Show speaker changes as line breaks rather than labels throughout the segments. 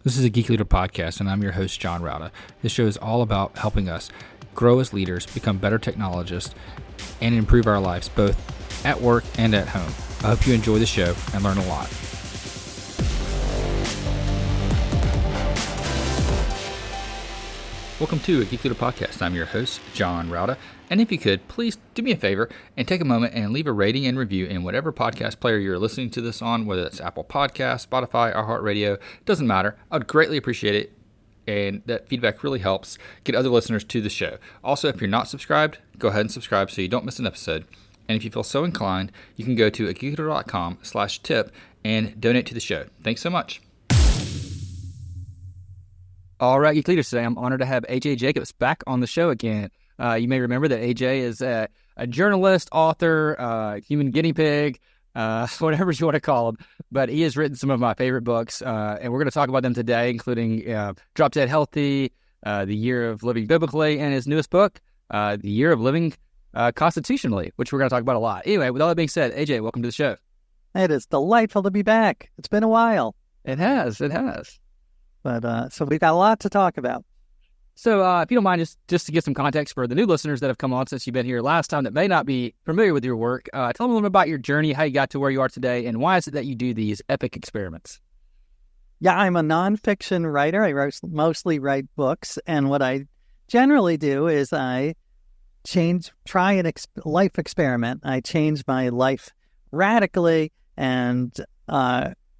This is a Geek Leader podcast, and I'm your host, John Rauda. This show is all about helping us grow as leaders, become better technologists, and improve our lives both at work and at home. I hope you enjoy the show and learn a lot. Welcome to a Geek Leader podcast. I'm your host, John Rauda. And if you could, please do me a favor and take a moment and leave a rating and review in whatever podcast player you're listening to this on, whether it's Apple Podcasts, Spotify, iHeartRadio, doesn't matter. I would greatly appreciate it. And that feedback really helps get other listeners to the show. Also, if you're not subscribed, go ahead and subscribe so you don't miss an episode. And if you feel so inclined, you can go to geekleader.com/tip and donate to the show. Thanks so much. All right, Geek Leaders, today I'm honored to have AJ Jacobs back on the show again. You may remember that AJ is a journalist, author, human guinea pig, whatever you want to call him. But he has written some of my favorite books, and we're going to talk about them today, including Drop Dead Healthy, The Year of Living Biblically, and his newest book, The Year of Living Constitutionally, which we're going to talk about a lot. Anyway, with all that being said, AJ, welcome to the show.
It is delightful to be back. It's been a while.
It has.
But so we've got a lot to talk about.
So if you don't mind, just to get some context for the new listeners that have come on since you've been here last time that may not be familiar with your work, tell them a little bit about your journey, how you got to where you are today, and why is it that you do these epic experiments?
Yeah, I'm a nonfiction writer. I mostly write books. And what I generally do is I try an life experiment. I change my life radically and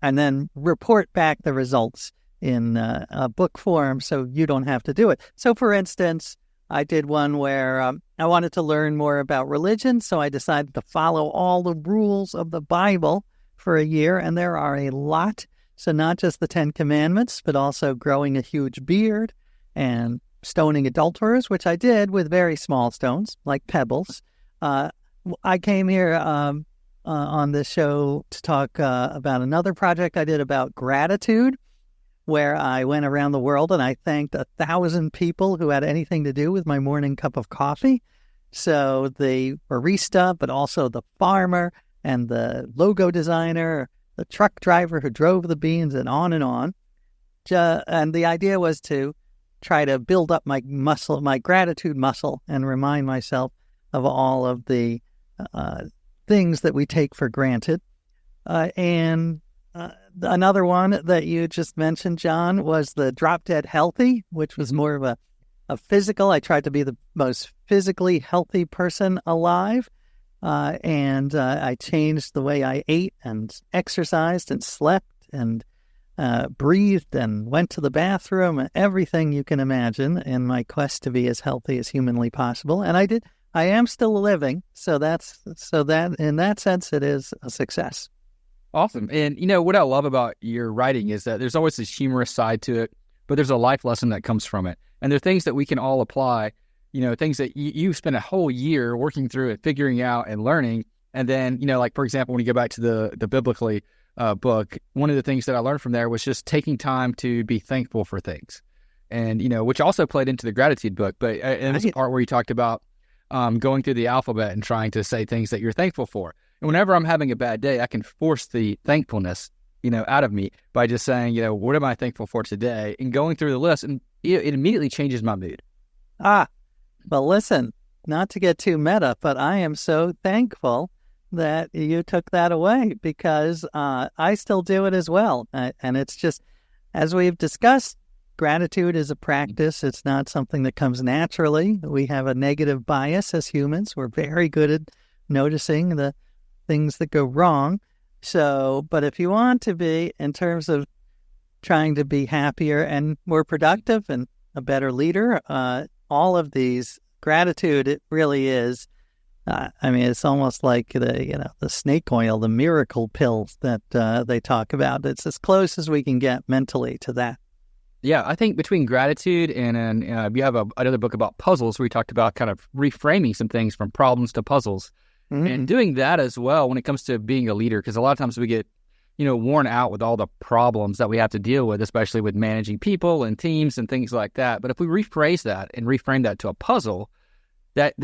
then report back the results in a book form so you don't have to do it. So, for instance, I did one where I wanted to learn more about religion, so I decided to follow all the rules of the Bible for a year, and there are a lot. So not just the 10 Commandments, but also growing a huge beard and stoning adulterers, which I did with very small stones, like pebbles. I came here on this show to talk about another project I did about gratitude, where I went around the world and I thanked 1,000 people who had anything to do with my morning cup of coffee. So the barista, but also the farmer and the logo designer, the truck driver who drove the beans, and on and on. And the idea was to try to build up my muscle, my gratitude muscle, and remind myself of all of the things that we take for granted. Another one that you just mentioned, John, was the Drop Dead Healthy, which was more of a physical. I tried to be the most physically healthy person alive. And I changed the way I ate and exercised and slept and breathed and went to the bathroom and everything you can imagine in my quest to be as healthy as humanly possible. And I did. I am still living. So that in that sense, it is a success.
Awesome. And, you know, what I love about your writing is that there's always this humorous side to it, but there's a life lesson that comes from it. And there are things that we can all apply, you know, things that you spend a whole year working through it, figuring out and learning. And then, you know, like, for example, when you go back to the Biblically book, one of the things that I learned from there was just taking time to be thankful for things. And, you know, which also played into the gratitude book. But in this part where you talked about going through the alphabet and trying to say things that you're thankful for. And whenever I'm having a bad day, I can force the thankfulness, you know, out of me by just saying, you know, what am I thankful for today? And going through the list, and it immediately changes my mood.
Well, listen, not to get too meta, but I am so thankful that you took that away because I still do it as well. And it's just, as we've discussed, gratitude is a practice. It's not something that comes naturally. We have a negative bias as humans. We're very good at noticing the things that go wrong. So, but if you want to be, in terms of trying to be happier and more productive and a better leader, all of these, gratitude, it really is. I mean, it's almost like the snake oil, the miracle pills that they talk about. It's as close as we can get mentally to that.
Yeah, I think between gratitude and you have another book about puzzles where we talked about kind of reframing some things from problems to puzzles. Mm-hmm. And doing that as well when it comes to being a leader, because a lot of times we get, you know, worn out with all the problems that we have to deal with, especially with managing people and teams and things like that. But if we rephrase that and reframe that to a puzzle, that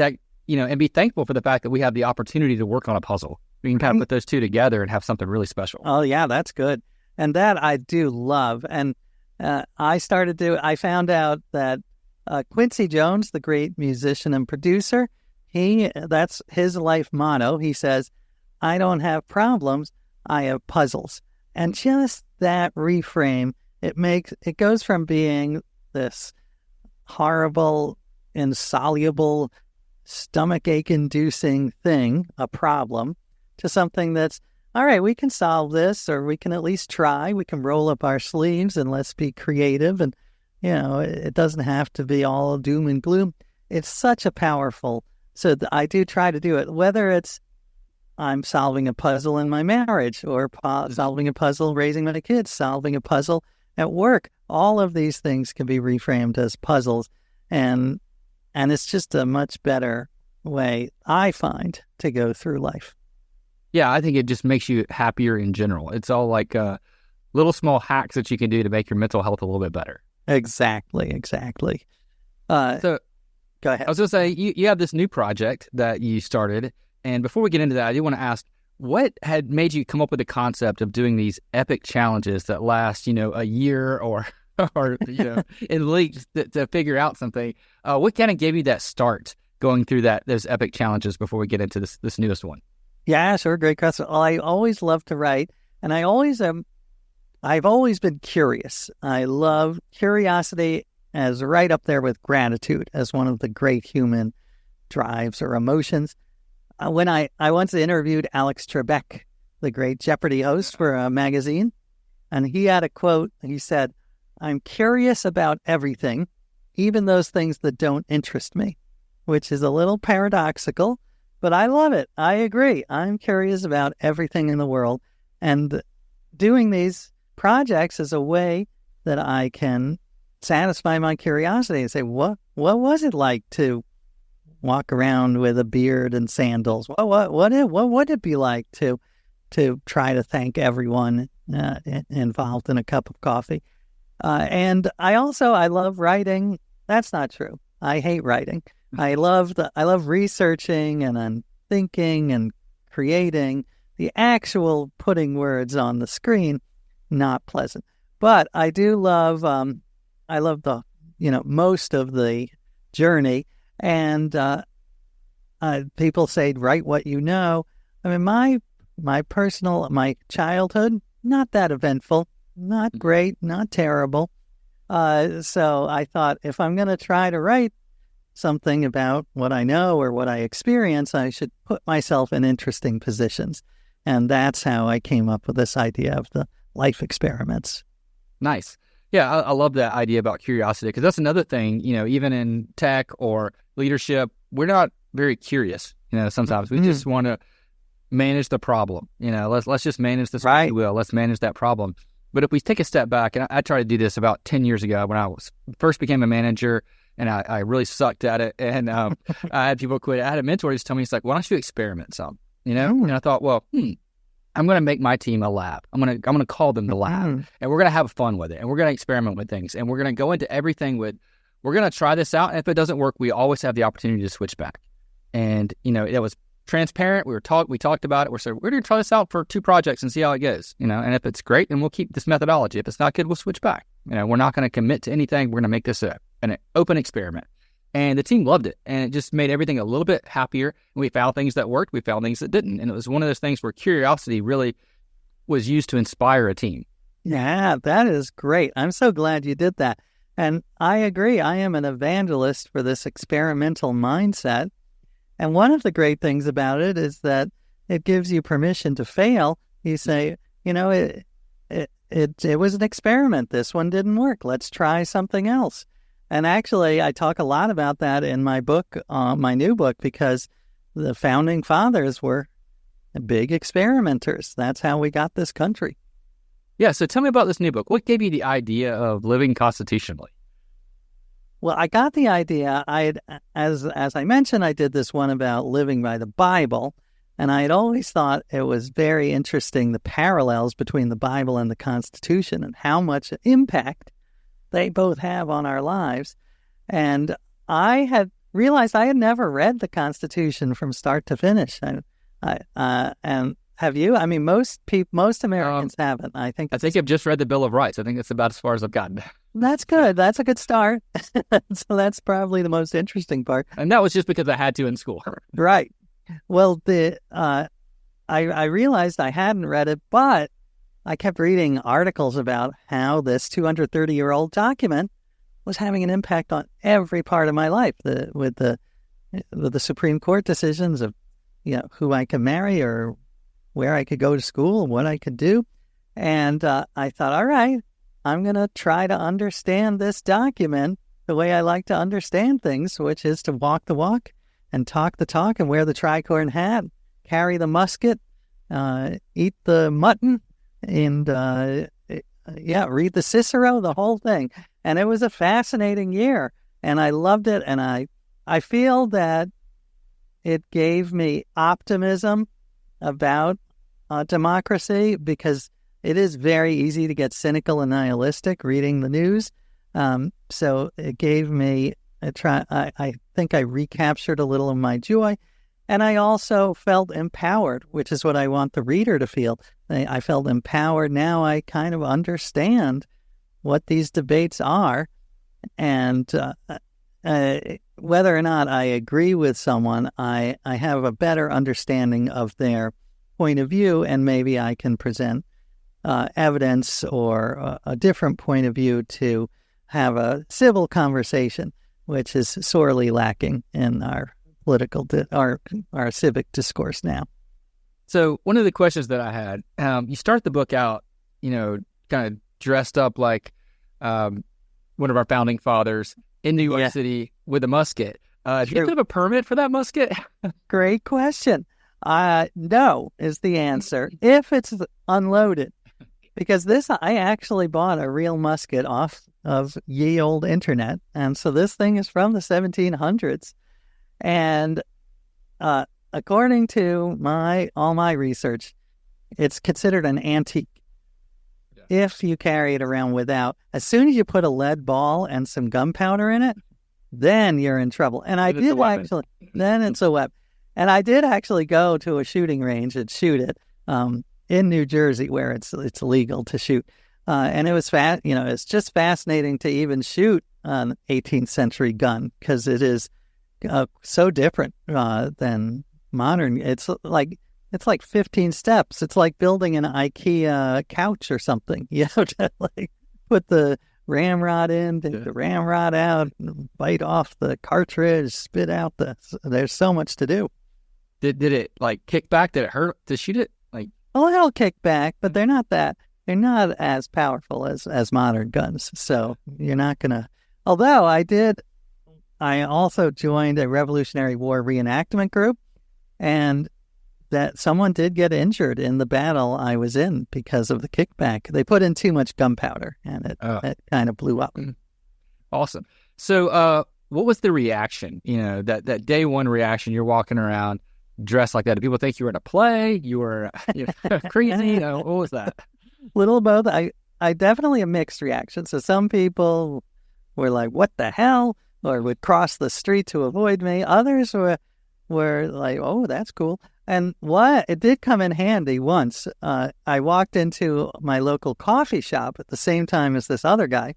you know, and be thankful for the fact that we have the opportunity to work on a puzzle. We can kind of put those two together and have something really special.
Oh, yeah, that's good. And that I do love. And I found out that Quincy Jones, the great musician and producer, that's his life motto. He says, I don't have problems, I have puzzles. And just that reframe, it goes from being this horrible, insoluble, stomachache-inducing thing, a problem, to something that's, all right, we can solve this, or we can at least try. We can roll up our sleeves and let's be creative. And, it doesn't have to be all doom and gloom. It's such a powerful, I do try to do it, whether it's I'm solving a puzzle in my marriage, or solving a puzzle raising my kids, solving a puzzle at work. All of these things can be reframed as puzzles. And it's just a much better way, I find, to go through life.
Yeah, I think it just makes you happier in general. It's all like little small hacks that you can do to make your mental health a little bit better.
Exactly.
So
go ahead.
I was going to say, you have this new project that you started. And before we get into that, I do want to ask, what had made you come up with the concept of doing these epic challenges that last, a year or in leagues to figure out something? What kind of gave you that start going through those epic challenges before we get into this newest one?
Yeah, sure. Great question. Well, I always love to write, and I've always been curious. I love curiosity as right up there with gratitude as one of the great human drives or emotions. When I once interviewed Alex Trebek, the great Jeopardy host for a magazine, and he had a quote. He said, I'm curious about everything, even those things that don't interest me, which is a little paradoxical, but I love it. I agree. I'm curious about everything in the world, and doing these projects is a way that I can satisfy my curiosity and say, what was it like to walk around with a beard and sandals? What would it be like to try to thank everyone involved in a cup of coffee? And I love writing. That's not true. I hate writing. I love researching, and I'm thinking and creating. The actual putting words on the screen, not pleasant. But I do love, I love the, most of the journey. And people say, write what you know. I mean, my childhood, not that eventful, not great, not terrible. So I thought, if I'm going to try to write something about what I know or what I experience, I should put myself in interesting positions. And that's how I came up with this idea of the life experiments.
Nice. Yeah, I love that idea about curiosity, because that's another thing, even in tech or leadership, we're not very curious. Sometimes we just want to manage the problem. Let's just manage this.
Right.
Let's manage that problem. But if we take a step back, and I tried to do this about 10 years ago when I first became a manager, and I really sucked at it, and I had people quit. I had a mentor just tell me, he's like, why don't you experiment some? And I thought, well, I'm going to make my team a lab. I'm going to call them the lab, and we're going to have fun with it, and we're going to experiment with things, and we're going to go into everything with, we're going to try this out, and if it doesn't work, we always have the opportunity to switch back. And it was transparent. We talked about it. We're going to try this out for 2 projects and see how it goes. And if it's great, then we'll keep this methodology. If it's not good, we'll switch back. We're not going to commit to anything. We're going to make this an open experiment. And the team loved it, and it just made everything a little bit happier. And we found things that worked. We found things that didn't. And it was one of those things where curiosity really was used to inspire a team.
Yeah, that is great. I'm so glad you did that. And I agree. I am an evangelist for this experimental mindset. And one of the great things about it is that it gives you permission to fail. You say, it was an experiment. This one didn't work. Let's try something else. And actually, I talk a lot about that in my book, my new book, because the founding fathers were big experimenters. That's how we got this country.
Yeah, so tell me about this new book. What gave you the idea of living constitutionally?
Well, I got the idea. As I mentioned, I did this one about living by the Bible, and I had always thought it was very interesting, the parallels between the Bible and the Constitution and how much impact they both have on our lives. And I had realized I had never read the Constitution from start to finish. And Have you? I mean, most Americans haven't. I think
I've just read the Bill of Rights. I think that's about as far as I've gotten.
That's good. That's a good start. So that's probably the most interesting part.
And that was just because I had to in school.
Right. Well, I realized I hadn't read it, but I kept reading articles about how this 230-year-old document was having an impact on every part of my life. With the Supreme Court decisions of, who I could marry or where I could go to school, what I could do. And I thought, all right, I'm going to try to understand this document the way I like to understand things, which is to walk the walk and talk the talk and wear the tricorn hat, carry the musket, eat the mutton, and read the Cicero, the whole thing. And it was a fascinating year, and I loved it. And I feel that it gave me optimism about democracy, because it is very easy to get cynical and nihilistic reading the news. So it gave me a try. I think I recaptured a little of my joy. And I also felt empowered, which is what I want the reader to feel. I felt empowered. Now I kind of understand what these debates are. And whether or not I agree with someone, I have a better understanding of their point of view, and maybe I can present evidence or a different point of view to have a civil conversation, which is sorely lacking in our political, our civic discourse now.
So one of the questions that I had, you start the book out, kind of dressed up like one of our founding fathers in New York City with a musket. Do you have a permit for that musket?
Great question. No is the answer, if it's unloaded. Because I actually bought a real musket off of ye old internet. And so this thing is from the 1700s. And according to all my research, it's considered an antique if you carry it around without. As soon as you put a lead ball and some gunpowder in it, then you're in trouble. And then it's a weapon. And I did actually go to a shooting range and shoot it in New Jersey, where it's legal to shoot. And it was it's just fascinating to even shoot an 18th century gun, because it is so different than modern. It's like 15 steps. It's like building an IKEA couch or something. You have to put the ramrod in, take the ramrod out, bite off the cartridge, spit out there's so much to do.
Did it kick back? Did it hurt to shoot it?
Well, it'll kick back, but they're not as powerful as modern guns. So you're not gonna. Although I also joined a Revolutionary War reenactment group, and that someone did get injured in the battle I was in because of the kickback. They put in too much gunpowder, and it kind of blew up.
Awesome. So, what was the reaction? That day one reaction. You're walking around dressed like that. Did people think you were in a play? You were crazy? What was that?
Little both. I definitely a mixed reaction. So some people were like, "What the hell?" or would cross the street to avoid me. Others were like, "Oh, that's cool." And it did come in handy once. I walked into my local coffee shop at the same time as this other guy,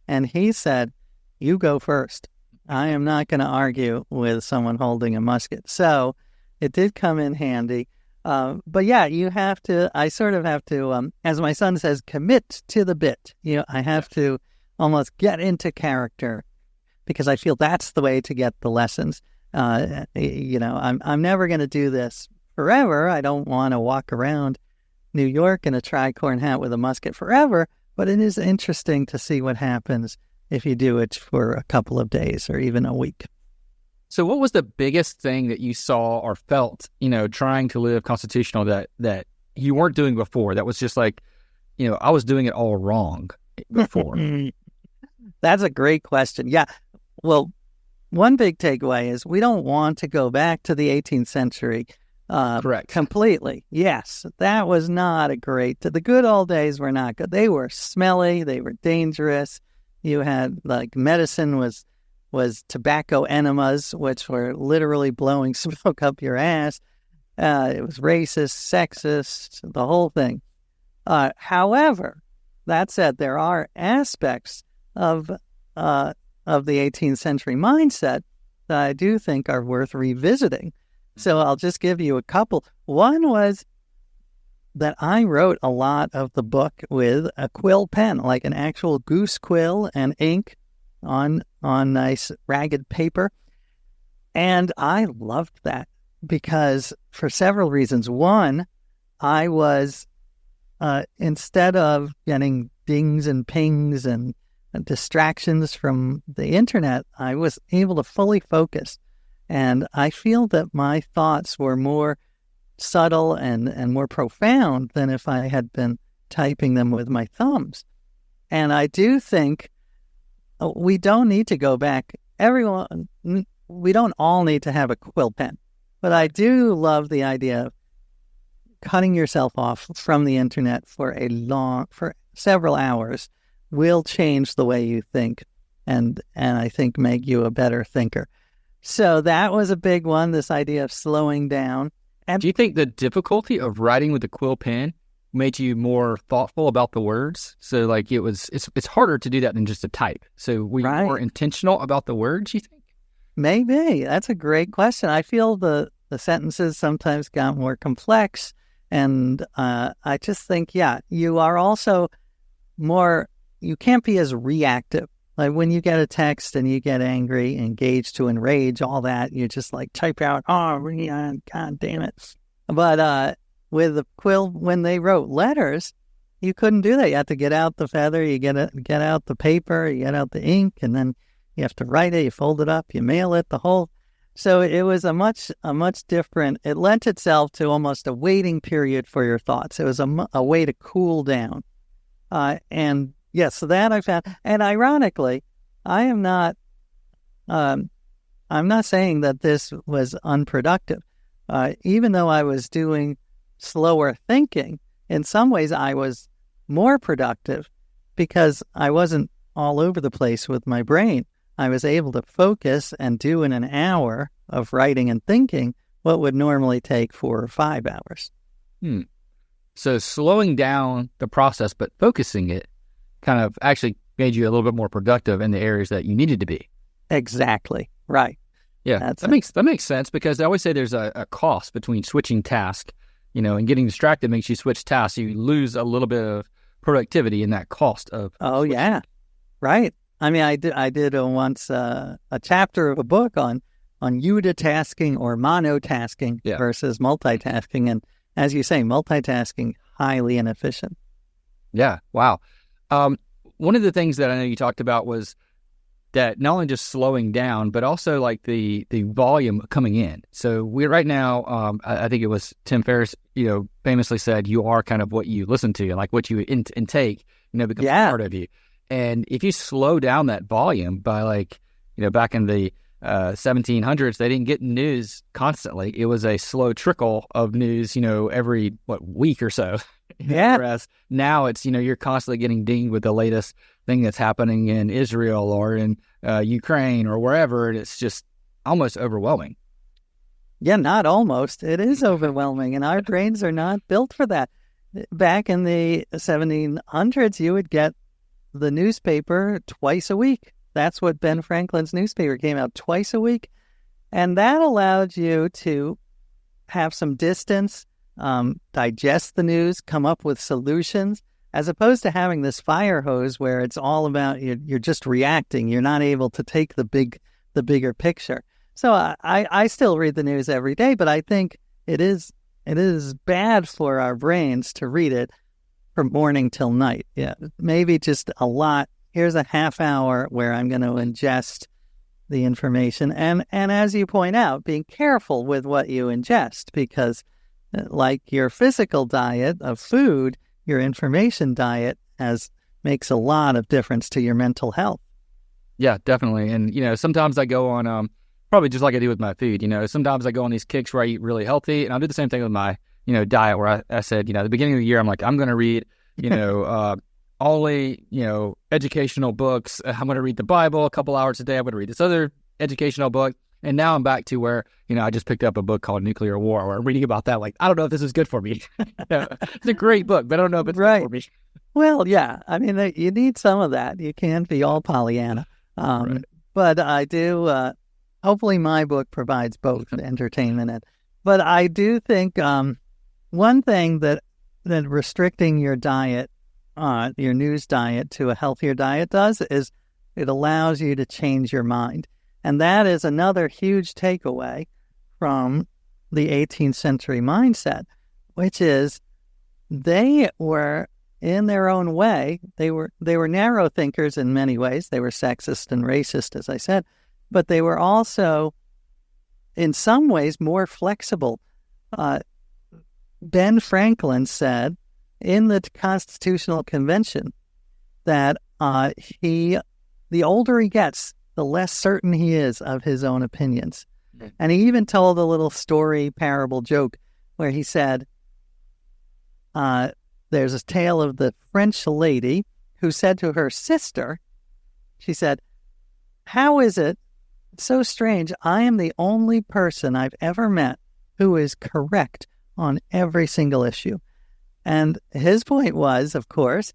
and he said, "You go first. I am not going to argue with someone holding a musket." So it did come in handy. But yeah, I sort of have to, as my son says, commit to the bit. I have to almost get into character, because I feel that's the way to get the lessons. I'm never going to do this forever. I don't want to walk around New York in a tricorn hat with a musket forever, but it is interesting to see what happens if you do it for a couple of days or even a week.
So what was the biggest thing that you saw or felt, trying to live constitutional that you weren't doing before? That was just I was doing it all wrong before.
That's a great question. Yeah. Well, one big takeaway is we don't want to go back to the 18th century.
Correct.
Completely. Yes. That was not the good old days were not good. They were smelly. They were dangerous. You had medicine was tobacco enemas, which were literally blowing smoke up your ass. It was racist, sexist, the whole thing. However, that said, there are aspects of the 18th century mindset that I do think are worth revisiting. So I'll just give you a couple. One was that I wrote a lot of the book with a quill pen, like an actual goose quill and ink on nice ragged paper. And I loved that because for several reasons. One, I was, instead of getting dings and pings and distractions from the internet, I was able to fully focus. And I feel that my thoughts were more subtle and more profound than if I had been typing them with my thumbs. And I do think we don't need to go back. We don't all need to have a quill pen. But I do love the idea of cutting yourself off from the internet for several hours will change the way you think and I think make you a better thinker. So that was a big one, this idea of slowing down. And
do you think the difficulty of writing with a quill pen made you more thoughtful about the words? So like it's harder to do that than just to type. So were you more intentional about the words, you think?
Maybe. That's a great question. I feel the sentences sometimes got more complex. And I just think, you are also more, you can't be as reactive. Like when you get a text and you get angry, engaged to enrage, all that, you just like type out, God damn it. But with the quill, when they wrote letters, you couldn't do that. You had to get out the feather, you get out the paper, you get out the ink, and then you have to write it, you fold it up, you mail it, the whole. So it was a much different, it lent itself to almost a waiting period for your thoughts. It was a way to cool down. And yes, so that I found. And ironically, I'm not saying that this was unproductive. Even though I was doing slower thinking, in some ways I was more productive because I wasn't all over the place with my brain. I was able to focus and do in an hour of writing and thinking what would normally take 4 or 5 hours.
So slowing down the process, but focusing it kind of actually made you a little bit more productive in the areas that you needed to be.
Exactly. Right.
Yeah, that makes sense because I always say there's a cost between switching tasks, and getting distracted makes you switch tasks. So you lose a little bit of productivity in that cost of.
Oh, switching. Yeah. Right. I mean, I did once a chapter of a book on unitasking or monotasking versus multitasking. And as you say, multitasking, highly inefficient.
Yeah. Wow. One of the things that I know you talked about was that not only just slowing down, but also like the volume coming in. So we right now, I think it was Tim Ferriss, famously said, you are kind of what you listen to, and like what you intake, becomes part of you. And if you slow down that volume by back in the 1700s, they didn't get news constantly. It was a slow trickle of news, every week or so.
Yeah.
Whereas now it's, you're constantly getting dinged with the latest thing that's happening in Israel or in Ukraine or wherever. And it's just almost overwhelming.
Yeah, not almost. It is overwhelming. And our brains are not built for that. Back in the 1700s, you would get the newspaper twice a week. That's what Ben Franklin's newspaper came out twice a week. And that allowed you to have some distance, digest the news, come up with solutions, as opposed to having this fire hose where it's all about you're just reacting. You're not able to take the bigger picture. So I still read the news every day, but I think it is bad for our brains to read it from morning till night. Yeah, maybe just a lot. Here's a half hour where I'm going to ingest the information. And as you point out, being careful with what you ingest, because like your physical diet of food, your information diet makes a lot of difference to your mental health. Yeah, definitely. And, sometimes I go on, probably just like I do with my food, sometimes I go on these kicks where I eat really healthy, and I'll do the same thing with my, diet where I said, at the beginning of the year, I'm like, I'm going to read, only, educational books. I'm going to read the Bible a couple hours a day. I'm going to read this other educational book.
And now I'm back to where, I just picked up a book called Nuclear War, where I'm reading about that. Like, I don't know if this is good for me. It's a great book, but I don't know if it's good for me.
Well, yeah. I mean, you need some of that. You can't be all Pollyanna.
Right.
But I do, hopefully my book provides both entertainment. But I do think one thing that restricting your diet, your news diet to a healthier diet does is it allows you to change your mind. And that is another huge takeaway from the 18th century mindset, which is they were, in their own way, they were narrow thinkers in many ways. They were sexist and racist, as I said, but they were also, in some ways, more flexible. Ben Franklin said in the Constitutional Convention that the older he gets, the less certain he is of his own opinions. And he even told a little story, parable joke, where he said, there's a tale of the French lady who said to her sister, she said, "How is it so strange? I am the only person I've ever met who is correct on every single issue." And his point was, of course,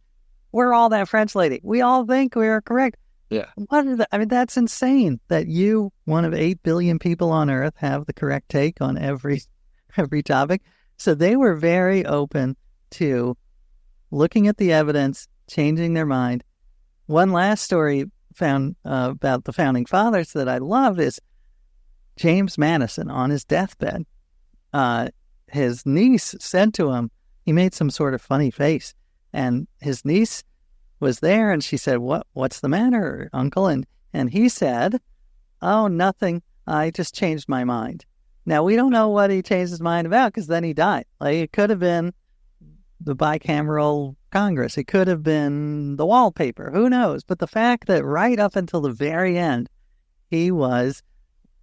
we're all that French lady. We all think we are correct.
Yeah.
That's insane that you, one of 8 billion people on Earth, have the correct take on every topic. So they were very open to looking at the evidence, changing their mind. One last story found about the Founding Fathers that I love is James Madison on his deathbed. His niece said to him, he made some sort of funny face, and his niece was there, and she said, "What's the matter, Uncle?" And he said, "Oh, nothing. I just changed my mind." Now, we don't know what he changed his mind about, because then he died. Like, it could have been the bicameral Congress. It could have been the wallpaper. Who knows? But the fact that right up until the very end, he was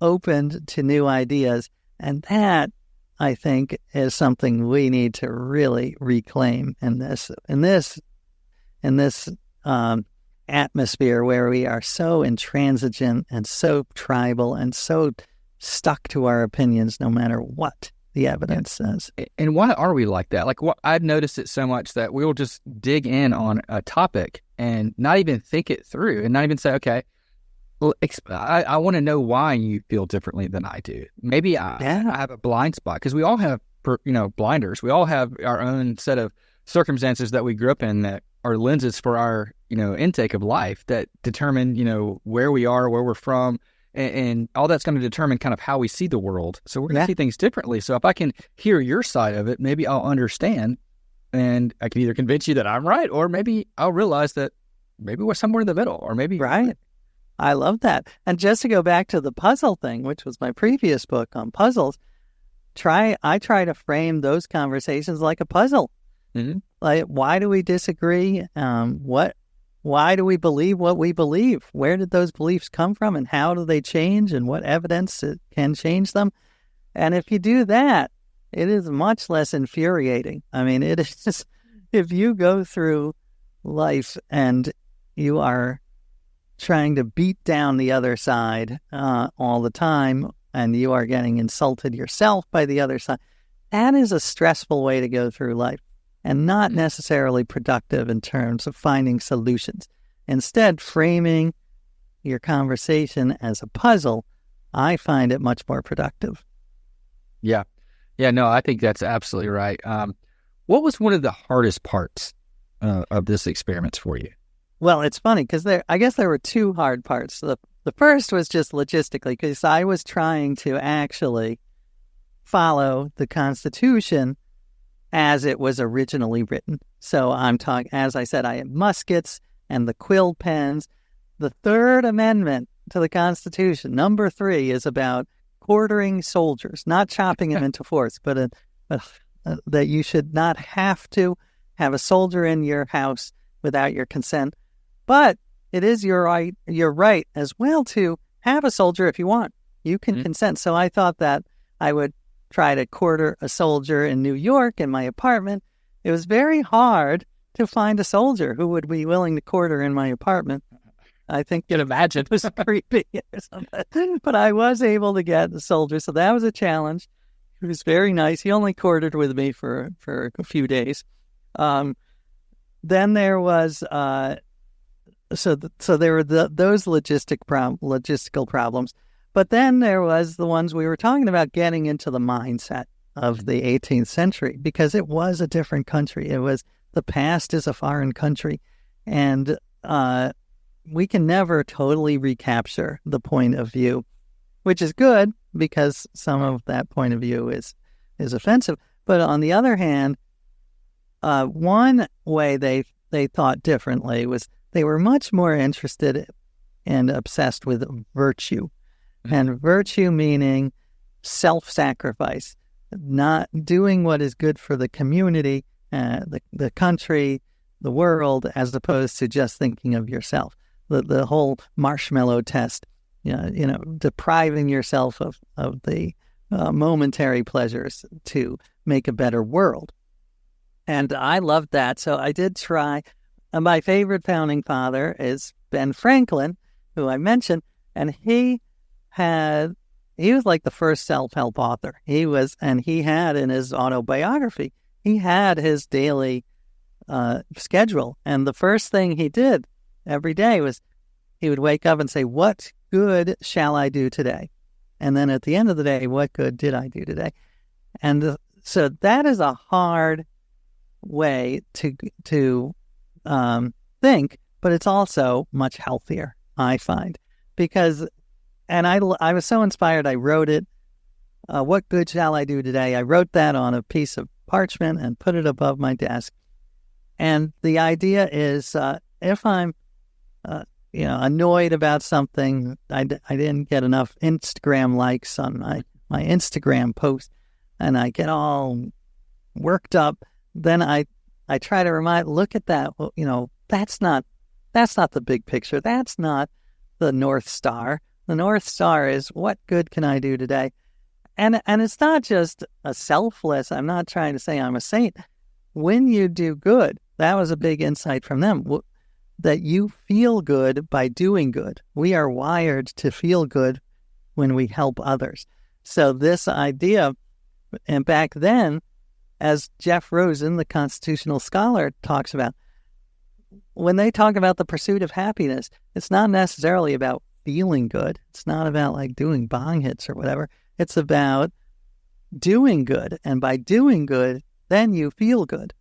open to new ideas, and that, I think, is something we need to really reclaim in this atmosphere where we are so intransigent and so tribal and so stuck to our opinions no matter what the evidence says.
And why are we like that? Like, I've noticed it so much that we will just dig in on a topic and not even think it through and not even say, okay, well, I want to know why you feel differently than I do. Maybe I have a blind spot, because we all have, blinders. We all have our own set of circumstances that we grew up in that are lenses for our, intake of life that determine, where we are, where we're from, and all that's going to determine kind of how we see the world. So we're going to see things differently. So if I can hear your side of it, maybe I'll understand, and I can either convince you that I'm right, or maybe I'll realize that maybe we're somewhere in the middle, or maybe
right. I love that. And just to go back to the puzzle thing, which was my previous book on puzzles, I try to frame those conversations like a puzzle.
Mm-hmm.
Like, why do we disagree? Why do we believe what we believe? Where did those beliefs come from, and how do they change, and what evidence can change them? And if you do that, it is much less infuriating. I mean, it is just, if you go through life and you are trying to beat down the other side all the time, and you are getting insulted yourself by the other side, that is a stressful way to go through life, and not necessarily productive in terms of finding solutions. Instead, framing your conversation as a puzzle, I find it much more productive.
Yeah. Yeah, no, I think that's absolutely right. What was one of the hardest parts of this experiment for you?
Well, it's funny because I guess there were two hard parts. The first was just logistically, because I was trying to actually follow the Constitution as it was originally written. So I'm talking, as I said, I had muskets and the quill pens. The Third Amendment to the Constitution, number 3, is about quartering soldiers, not chopping them into fourths, but that you should not have to have a soldier in your house without your consent. But it is your right as well to have a soldier if you want. You can consent. So I thought that I would try to quarter a soldier in New York in my apartment. It was very hard to find a soldier who would be willing to quarter in my apartment. I think
can imagine.
it was creepy or something. But I was able to get the soldier, so that was a challenge. He was very nice. He only quartered with me for a few days. Then there was so there were those logistical problems. But then there was the ones we were talking about, getting into the mindset of the 18th century, because it was a different country. It was, the past is a foreign country, and we can never totally recapture the point of view, which is good because some of that point of view is offensive. But on the other hand, one way they thought differently was they were much more interested and obsessed with virtue. And virtue meaning self-sacrifice, not doing what is good for the community, the country, the world, as opposed to just thinking of yourself. The whole marshmallow test, depriving yourself of the momentary pleasures to make a better world. And I loved that. So I did try. My favorite founding father is Ben Franklin, who I mentioned, and he was like the first self-help author. He had in his autobiography, he had his daily schedule. And the first thing he did every day was he would wake up and say, what good shall I do today? And then at the end of the day, what good did I do today? And so that is a hard way to think, but it's also much healthier, I find, because, and I was so inspired, I wrote it, what good shall I do today? I wrote that on a piece of parchment and put it above my desk. And the idea is, if I'm, annoyed about something, I didn't get enough Instagram likes on my Instagram post, and I get all worked up, then I try to look at that, that's not the big picture. That's not the North Star. The North Star is, what good can I do today? And it's not just a selfless, I'm not trying to say I'm a saint. When you do good, that was a big insight from them, that you feel good by doing good. We are wired to feel good when we help others. So this idea, and back then, as Jeff Rosen, the constitutional scholar, talks about, when they talk about the pursuit of happiness, it's not necessarily about feeling good. It's not about like doing bong hits or whatever. It's about doing good. And by doing good, then you feel good.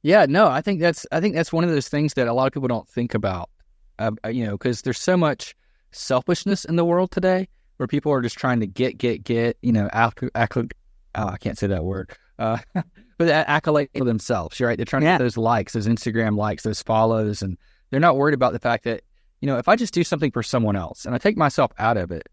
Yeah, no, I think that's one of those things that a lot of people don't think about, because there's so much selfishness in the world today where people are just trying to get, I can't say that word, but accolade for themselves, right? They're trying to get those likes, those Instagram likes, those follows, and they're not worried about the fact that, if I just do something for someone else and I take myself out of it,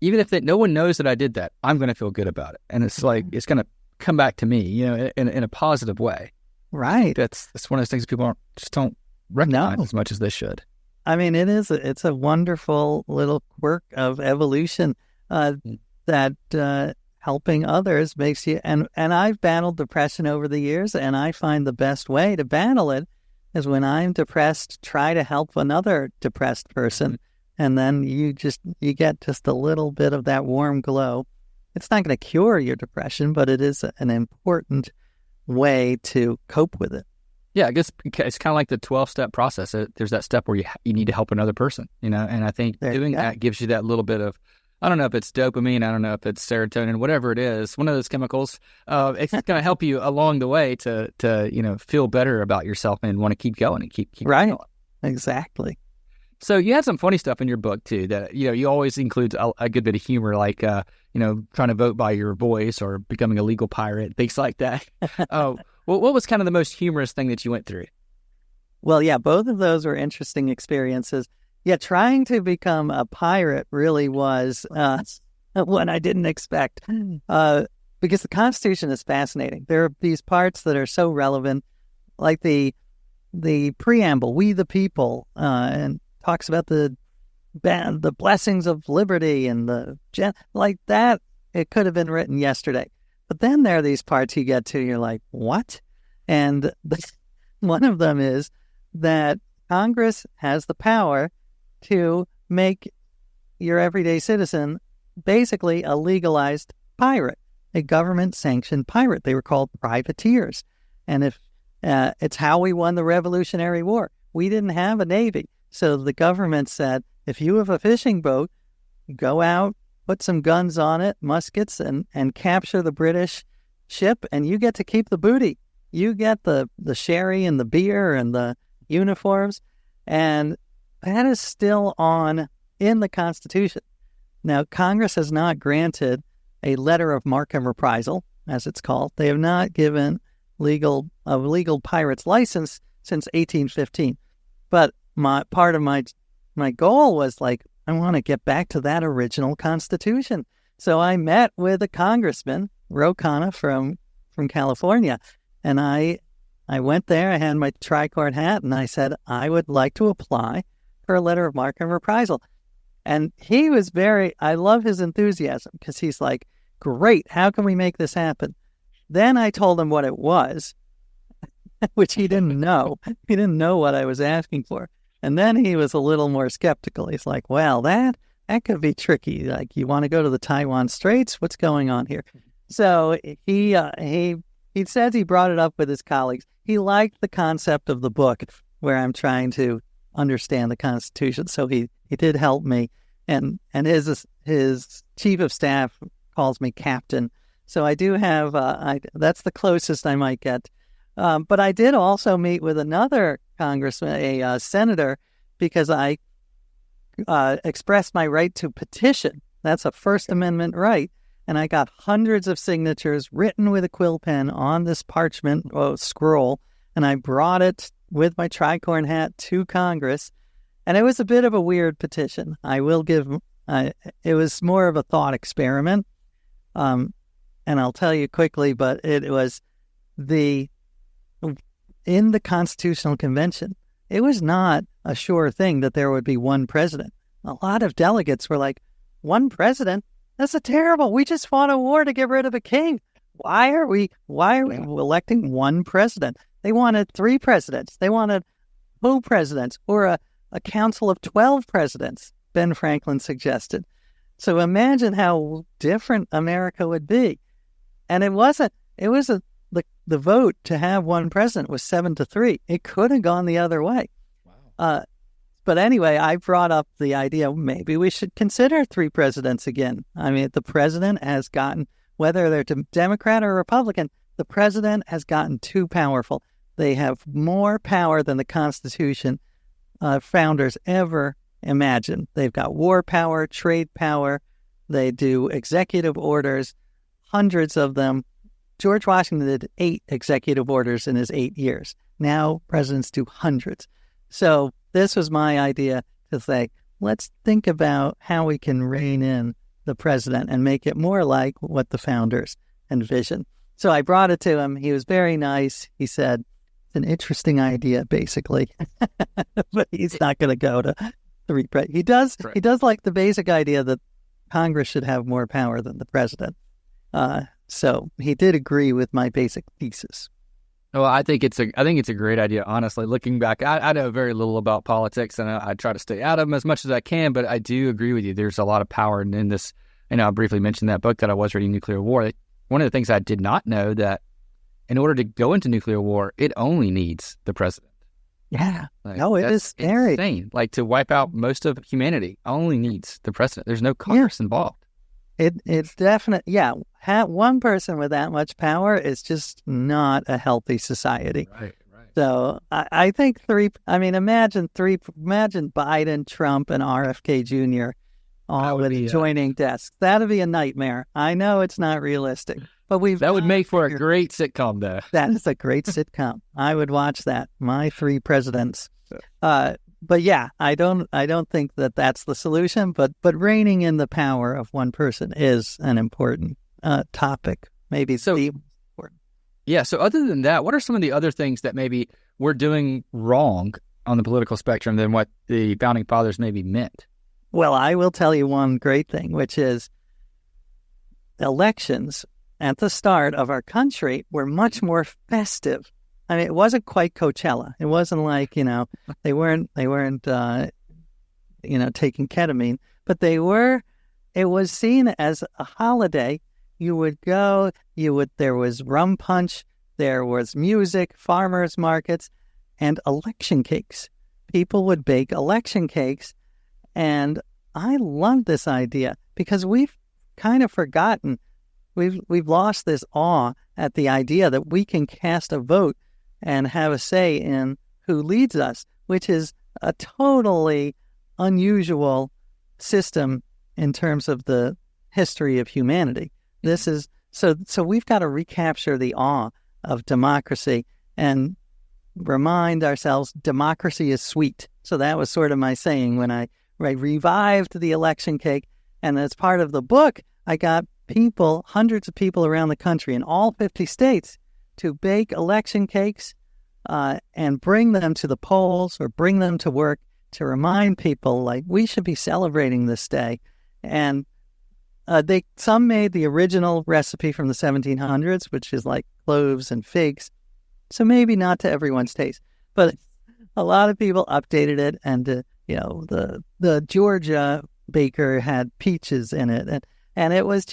even if no one knows that I did that, I'm going to feel good about it. And it's like, it's going to come back to me, in a positive way.
Right.
That's one of those things people don't recognize as much as they should.
I mean, it's a wonderful little quirk of evolution that helping others makes you, and I've battled depression over the years, and I find the best way to battle it is when I'm depressed, try to help another depressed person, and then you get just a little bit of that warm glow. It's not going to cure your depression, but it is an important way to cope with it.
Yeah, I guess it's kind of like the 12-step process. There's that step where you need to help another person, and I think doing that gives you that little bit of, I don't know if it's dopamine, I don't know if it's serotonin, whatever it is, one of those chemicals. It's going to help you along the way to feel better about yourself and want to keep going and keep
right.
going.
Exactly.
So you had some funny stuff in your book too that you always include a good bit of humor, like trying to vote by your voice or becoming a legal pirate, things like that. What was kind of the most humorous thing that you went through?
Well, yeah, both of those were interesting experiences. Yeah, trying to become a pirate really was one I didn't expect, because the Constitution is fascinating. There are these parts that are so relevant, like the preamble, "We the people," and talks about the blessings of liberty and like that. It could have been written yesterday. But then there are these parts you get to, you're like, what? And one of them is that Congress has the power to make your everyday citizen basically a legalized pirate, a government-sanctioned pirate. They were called privateers. And if it's how we won the Revolutionary War. We didn't have a navy. So the government said, if you have a fishing boat, go out, put some guns on it, muskets, and capture the British ship, and you get to keep the booty. You get the sherry and the beer and the uniforms. And that is still on in the Constitution. Now, Congress has not granted a letter of marque and reprisal, as it's called. They have not given a legal pirate's license since 1815. But part of my goal was like, I want to get back to that original Constitution. So I met with a congressman, Ro Khanna from California, and I went there. I had my tricorn hat, and I said, I would like to apply for a letter of marque and reprisal. And he was I love his enthusiasm, because he's like, great, how can we make this happen? Then I told him what it was, which he didn't know. He didn't know what I was asking for. And then he was a little more skeptical. He's like, well, that could be tricky. Like, you want to go to the Taiwan Straits? What's going on here? So he says he brought it up with his colleagues. He liked the concept of the book where I'm trying to understand the Constitution. So he did help me. And his chief of staff calls me captain. So I do have, that's the closest I might get. But I did also meet with another congressman, a senator, because I expressed my right to petition. That's a First Amendment right. And I got hundreds of signatures written with a quill pen on this parchment scroll. And I brought it with my tricorn hat to Congress. And it was a bit of a weird petition. I will give, it was more of a thought experiment. And I'll tell you quickly, but it was in the Constitutional Convention, it was not a sure thing that there would be one president. A lot of delegates were like, one president? That's terrible. We just fought a war to get rid of a king. Why are we electing one president? They wanted 3 presidents. They wanted co-presidents, or a council of 12 presidents, Ben Franklin suggested. So imagine how different America would be. And the vote to have one president was 7-3. It could have gone the other way. Wow. But anyway, I brought up the idea, maybe we should consider 3 presidents again. I mean, the president has gotten, whether they're Democrat or Republican, the president has gotten too powerful. They have more power than the Constitution founders ever imagined. They've got war power, trade power. They do executive orders, hundreds of them. George Washington did 8 executive orders in his 8 years. Now presidents do hundreds. So this was my idea to say, let's think about how we can rein in the president and make it more like what the founders envisioned. So I brought it to him. He was very nice. He said, it's an interesting idea, basically. But he's not going to go to 3 presidents. He does like the basic idea that Congress should have more power than the president. So he did agree with my basic thesis.
Well, I think it's a great idea. Honestly, looking back, I know very little about politics, and I try to stay out of them as much as I can. But I do agree with you. There's a lot of power in this. I briefly mentioned that book that I was reading, Nuclear War. One of the things I did not know, that in order to go into nuclear war, it only needs the president.
Yeah. No, it is scary.
Insane. Like, to wipe out most of humanity only needs the president. There's no Congress involved.
It's definite. Yeah. One person with that much power is just not a healthy society.
Right.
So I think imagine Biden, Trump, and RFK Jr. all at adjoining desks. That'd be a nightmare. I know it's not realistic, but that
would make for a great sitcom, though.
That is a great sitcom. I would watch that. My 3 presidents. But yeah, I don't think that that's the solution. But reining in the power of one person is an important topic. Maybe the important.
Yeah. So other than that, what are some of the other things that maybe we're doing wrong on the political spectrum than what the founding fathers maybe meant?
Well, I will tell you one great thing, which is elections at the start of our country were much more festive I mean, it wasn't quite Coachella. It wasn't like, they weren't, taking ketamine, but it was seen as a holiday. You would go, there was rum punch, there was music, farmers markets, and election cakes. People would bake election cakes. And I love this idea because we've kind of forgotten, we've lost this awe at the idea that we can cast a vote and have a say in who leads us, which is a totally unusual system in terms of the history of humanity. This is so we've got to recapture the awe of democracy and remind ourselves democracy is sweet. So that was sort of my saying when I revived the election cake. And as part of the book, I got people, hundreds of people around the country in all 50 states to bake election cakes and bring them to the polls or bring them to work to remind people, like, we should be celebrating this day. And some made the original recipe from the 1700s, which is like cloves and figs. So maybe not to everyone's taste, but a lot of people updated it. And the Georgia baker had peaches in it, and it was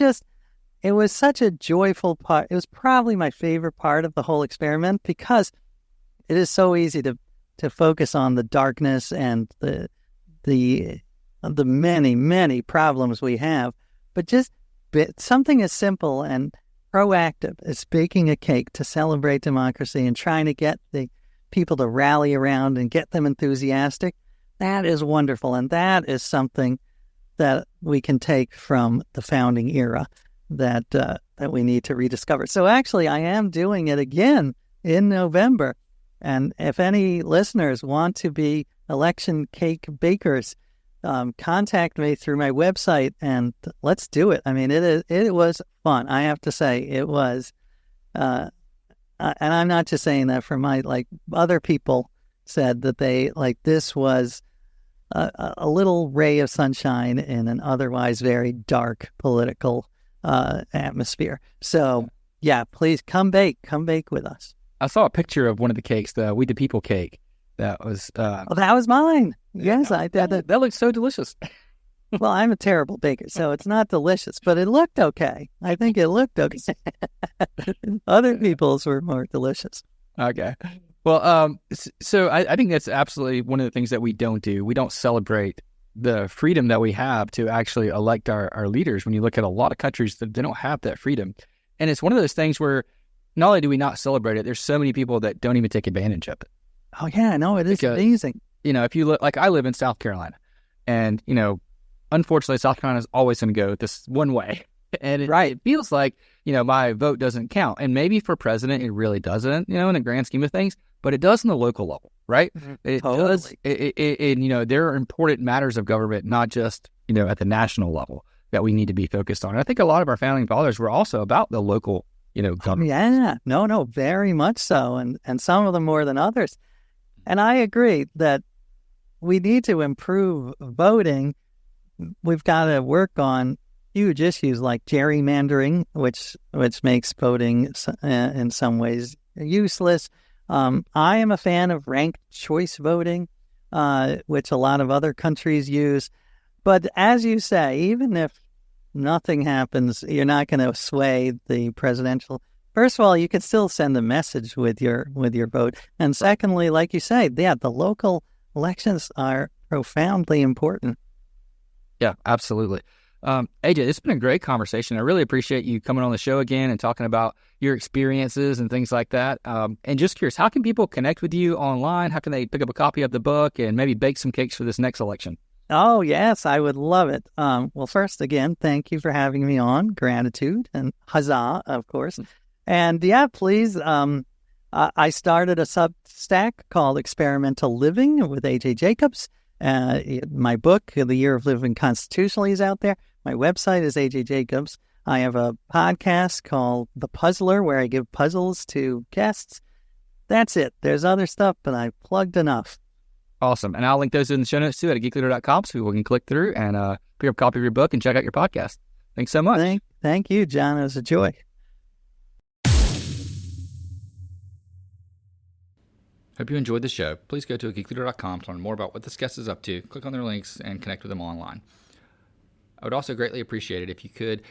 such a joyful part. It was probably my favorite part of the whole experiment because it is so easy to focus on the darkness and the many, many problems we have. But just something as simple and proactive as baking a cake to celebrate democracy and trying to get the people to rally around and get them enthusiastic, that is wonderful. And that is something that we can take from the founding era that we need to rediscover. So actually, I am doing it again in November. And if any listeners want to be election cake bakers, contact me through my website and let's do it. I mean, it was fun. I have to say it was, and I'm not just saying that for other people said that this was a little ray of sunshine in an otherwise very dark political atmosphere. So yeah, please come bake with us.
I saw a picture of one of the cakes, the We the People cake. That was
that was mine. Yes, I did.
That looks so delicious.
Well, I'm a terrible baker, so it's not delicious, but it looked okay. I think it looked okay. Other people's were more delicious.
Okay. Well, so I think that's absolutely one of the things that we don't do. We don't celebrate the freedom that we have to actually elect our leaders. When you look at a lot of countries, they don't have that freedom. And it's one of those things where not only do we not celebrate it, there's so many people that don't even take advantage of it.
Oh, yeah, no, it is amazing.
If you look, like I live in South Carolina, and, unfortunately, South Carolina is always going to go this one way. And it feels like, my vote doesn't count. And maybe for president, it really doesn't, in the grand scheme of things, but it does in the local level, right? It does. There are important matters of government, not just, at the national level that we need to be focused on. And I think a lot of our founding fathers were also about the local, government.
Yeah, no, very much so. And some of them more than others. And I agree that we need to improve voting. We've got to work on huge issues like gerrymandering, which makes voting in some ways useless. I am a fan of ranked choice voting, which a lot of other countries use. But as you say, even if nothing happens, you're not going to sway the presidential. First of all, you can still send a message with your vote. And secondly, like you say, the local elections are profoundly important.
Yeah, absolutely. AJ, it's been a great conversation. I really appreciate you coming on the show again and talking about your experiences and things like that. And just curious, how can people connect with you online? How can they pick up a copy of the book and maybe bake some cakes for this next election?
Oh, yes, I would love it. Well, first, again, thank you for having me on. Gratitude and huzzah, of course. And yeah, please, I started a Substack called Experimental Living with AJ Jacobs. My book, The Year of Living Constitutionally, is out there. My website is AJ Jacobs. I have a podcast called The Puzzler, where I give puzzles to guests. That's it. There's other stuff, but I've plugged enough.
Awesome. And I'll link those in the show notes too at geekleader.com so people can click through and pick up a copy of your book and check out your podcast. Thanks so much.
Thank you, John. It was a joy.
Hope you enjoyed the show. Please go to geekleader.com to learn more about what this guest is up to, click on their links, and connect with them online. I would also greatly appreciate it if you could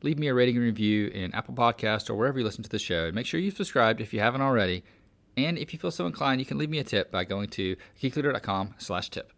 leave me a rating and review in Apple Podcasts or wherever you listen to the show. Make sure you've subscribed if you haven't already. And if you feel so inclined, you can leave me a tip by going to geekleader.com/tip.